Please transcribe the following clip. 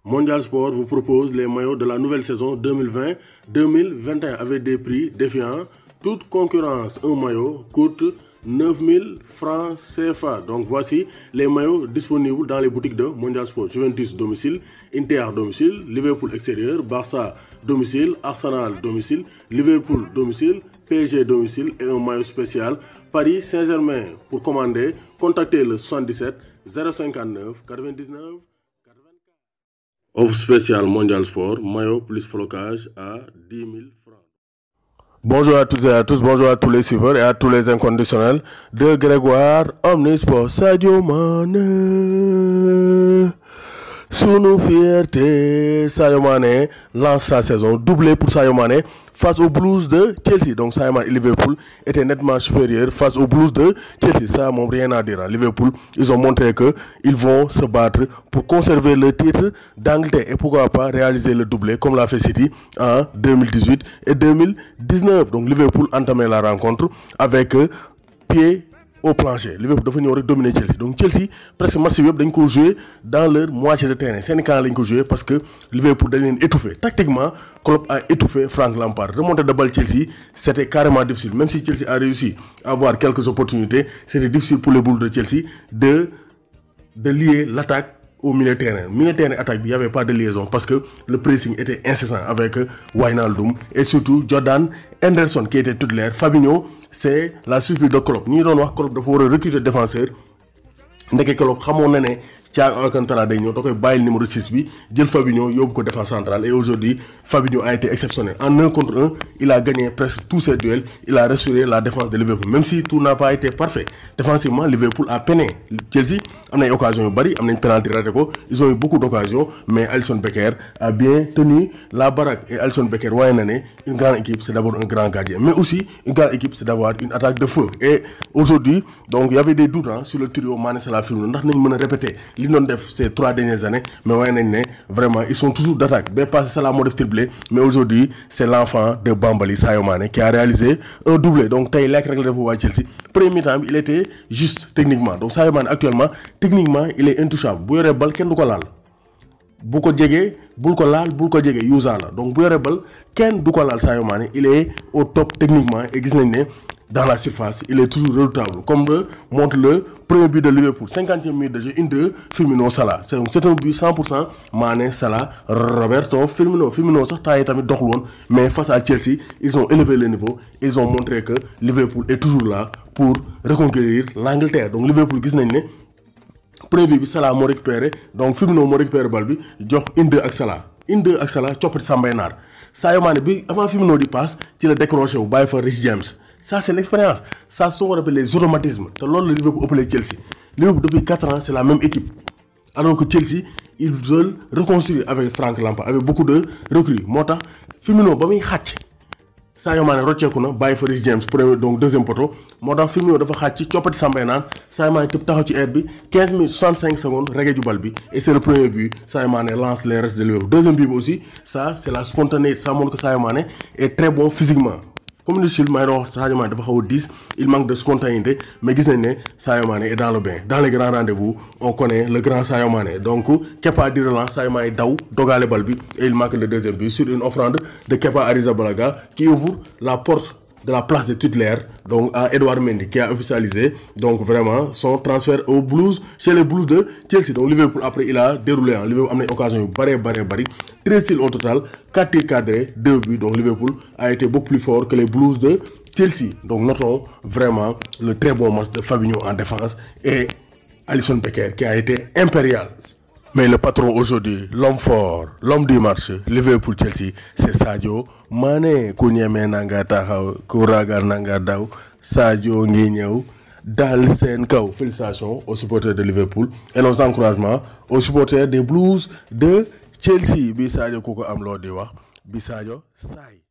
Mondial Sport vous propose les maillots de la nouvelle saison 2020-2021 avec des prix défiant toute concurrence. Un maillot coûte 9 000 francs CFA. Donc voici les maillots disponibles dans les boutiques de Mondial Sport. Juventus domicile, Inter domicile, Liverpool extérieur, Barça domicile, Arsenal domicile, Liverpool domicile, PSG domicile et un maillot spécial Paris Saint-Germain. Pour commander, contactez le 77 059 99 84. Offre spéciale Mondial Sport, maillot plus flocage à 10 000 francs. Bonjour à toutes et à tous, bonjour à tous les suiveurs et à tous les inconditionnels de Grégoire Omnisport. Sadio Mané, sous nos fiertés, Sadio Mané lance sa saison. Doublé pour Sadio Mané face aux Blues de Chelsea. Donc Sadio Mané et Liverpool étaient nettement supérieurs face aux Blues de Chelsea. Ça n'a rien à dire. Liverpool, ils ont montré qu'ils vont se battre pour conserver le titre d'Angleterre et pourquoi pas réaliser le doublé comme l'a fait City en 2018 et 2019. Donc Liverpool entamait la rencontre avec pied au plancher. Liverpool dafa ñëw rek dominer Chelsea. Donc Chelsea presque match bi yëpp dañ ko jouer dans leur moitié de terrain. Seen camp lañ ko jouer parce que Liverpool dañ leen étouffé. Tactiquement, Klopp a étouffé Frank Lampard. Remonter de balle Chelsea, c'était carrément difficile. Même si Chelsea a réussi à avoir quelques opportunités, c'était difficile pour les Blues de Chelsea de lier l'attaque au milieu de terrain. Milieu de terrain attaque, il n'y avait pas de liaison parce que le pressing était incessant avec Wijnaldum et surtout Jordan Henderson qui était titulaire. Fabinho, c'est la surprise de Klopp. Nous avons Klopp de recruter défenseur. Ndeke Klopp xamoon na ne Thiago Alcantara day ñëw da koy bàyyil numéro 6 bi jël Fabinho yóbbu ko défense centrale et aujourd'hui Fabinho a été exceptionnel. En 1 contre 1, il a gagné presque tous ses duels, il a rassuré la défense de Liverpool. Même si tout n'a pas été parfait. Défensivement, Liverpool a peiné. Chelsea am na ay occasions yu bari, am nañ penalty raté ko, ils ont eu beaucoup d'occasions, mais Alisson Becker a bien tenu la baraque et Alisson Becker waaye na ne une grande équipe c'est d'abord un grand gardien, mais aussi une grande équipe c'est d'avoir une attaque de feu. Et aujourd'hui, donc il y avait des doutes sur le trio Mané Salah Firmino ndax nañ mën a répéter li doon def ces 3 dernières années, mais waaye nañ ne vraiment ils sont toujours d'attaque. Ba passé Salah moo def triplé, mais aujourd'hui c'est l'enfant de Bambali Sadio Mané qui a réalisé un doublé. Donc tey lekk rek la def waa Chelsea. Premier temps il était juste techniquement. Donc Sadio Mané actuellement techniquement il est intouchable. Bu yoree bal kenn du ko laal. Bu ko jegee bul ko laal bul ko jege usa la. Donc bu yoree bal kenn du ko laal Sadio Mané, il est au top techniquement et gis nañ ne dans la surface, il est toujours redoutable. Comme le montre le premier but de Liverpool, 50e minute de jeu, une de Firmino Salah. C'est un but 100% Mané Salah Roberto Firmino. Firmino sax temps yi tamit doxul woon, mais face à Chelsea, ils ont élevé le niveau, ils ont montré que Liverpool est toujours là pour reconquérir l'Angleterre. Donc Liverpool gis nañ ne premier but bi Salah moo récupéré, donc Firmino moo récupéré bal bi jox une deux ak Salah. Une deux ak Salah coppati Sambay Naar. Sadio Mané bi avant Firmino di passe ci la décroché wu bàyyi fa Reece James. Ça c'est l'expérience. Ça sont appelés les automatismes. C'est l'ordre de Liverpool appelé Chelsea. Liverpool depuis 4 ans c'est la même équipe. Alors que Chelsea ils veulent reconstruire avec Frank Lampard avec beaucoup de recrues. Moo tax Firmino ba muy xàcc Sadio Mané rocceeku na bàyyi fa Reece James premier donc deuxième poteau moo tax Firmino dafa xàcc coppati Sambay naan Sadio Mané tëb taxaw ci air bi 15 minutes 65 secondes reggae ju bal bi et c'est le premier but. Sadio Mané lance les restes de Liverpool. Deuxième but aussi ça c'est la spontanéité. Ça montre que Sadio Mané est très bon physiquement. Comme le style may wax Sadio Mané dafa xaw a 10, il manque de spontanéité, mais gis nañ ne Sadio Mané est dans le bain. Dans les grands rendez-vous, on connaît le grand Sadio Mané. Donc Kepa di relance, Sadio Mané daw dogale bal bi et il marque le deuxième but sur une offrande de Kepa Arrizabalaga qui ouvre la porte de la place de titulaire donc à Edouard Mendy qui a officialisé donc vraiment son transfert aux Blues chez les Blues de Chelsea. Donc Liverpool après il a déroulé Liverpool am na occasion yu bari 13 tirs au total, 4 tirs cadrés, 2 buts. Donc Liverpool a été beaucoup plus fort que les Blues de Chelsea. Donc notons vraiment le très bon match de Fabinho en défense et Alisson Becker qui a été impérial. Mais le patron aujourd'hui, l'homme fort, l'homme du match, Liverpool-Chelsea, c'est Sadio Mané. Ku ñeme na nga taxaw, ku ragal na nga daw, Sadio ngi ñëw dal seen kaw. Félicitations aux supporters de Liverpool et nos encouragements aux supporters des Blues de Chelsea. Bi Sadio ku ko am loo di wax, bi Sadio saay.